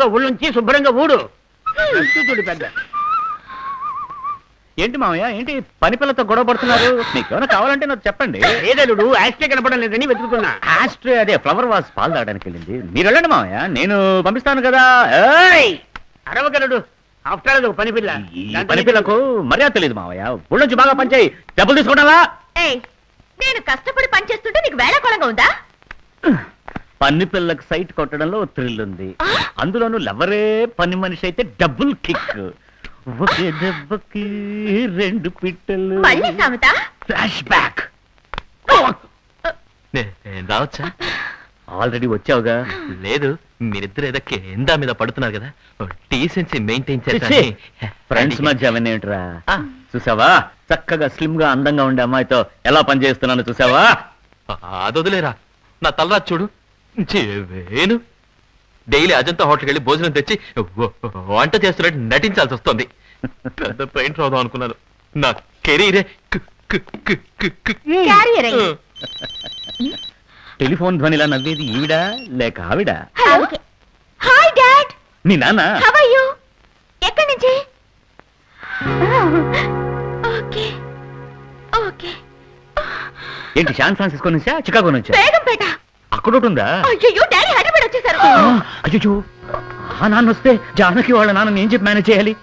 బాగా ఒళ్ళుంచి శుభ్రంగా ఊడు. చూడు పెద్ద. ఏంటి మామయ్య, ఏంటి పని పిల్లతో గొడవ పడుతున్నారు? మీకేమైనా కావాలంటే నాకు చెప్పండి. ఏదలుడు ఆస్ట్రే కనపడం లేదని వెతుకుతున్నా. ఆస్ట్రే అదే ఫ్లవర్ వాస్ పాలు తాగడానికి వెళ్ళింది. మీరు వెళ్ళండి మామయ్య, నేను పంపిస్తాను కదా. అరవగలడు. ఆఫ్టర్ ఆల్ పని పిల్ల. పని పిల్లకు మర్యాద తెలియదు మామయ్య. ఒళ్ళొంచి బాగా పనిచేయి. డబ్బులు తీసుకోవడాలా? నేను కష్టపడి పని చేస్తుంటే నీకు వేళాకోళంగా ఉందా? పని పిల్లకు సైట్ కొట్టడంలో థ్రిల్ ఉంది. అందులోనూ లవరే పని మనిషి అయితే డబుల్ కిక్. ఒకే దెబ్బకి 2 పిట్టలు. మళ్ళీ సామెత. Flash back. రావచ్చా? ఆల్రెడీ వచ్చావుగా. లేదు, మీరిద్దరు ఏదో కేందా మీద పడుతున్నారు కదా, డీసెన్సీ మెయింటైన్ చేసి. ఫ్రెండ్స్ మధ్య అవన్నీ ఏంట్రా? చూసావా, చక్కగా స్లిమ్ గా అందంగా ఉండే అమ్మాయితో ఎలా పనిచేస్తున్నాను చూసావా? అదొదిలేరా, నా తలరా చూడు. వేణు డైలీ అజంతా హోటల్కి వెళ్ళి భోజనం తెచ్చి వంట చేస్తున్నట్టు నటించాల్సి వస్తుంది. పెద్ద పెయింట్ రాదాం అనుకున్నాను, నా కెరీరే టెలిఫోన్ ధ్వనిలా నవ్వేది ఈవిడా లేక ఆవిడ? Hi dad. నీ నాన్న? How are you? ఎక్కడి నుంచి? Okay okay. ఏంటి శాన్ ఫ్రాన్సిస్కో నుంచా, చికాగో నుంచా? బేగంపేట. అక్కడ ఉంటుందా? అయ్యో డాడీ హైదరాబాద్ వచ్చేసారు. అయ్యో, ఆ నాన్న వస్తే జానకి వాళ్ళ నాన్న ఏం చెప్పి మేనేజ్ చేయాలి?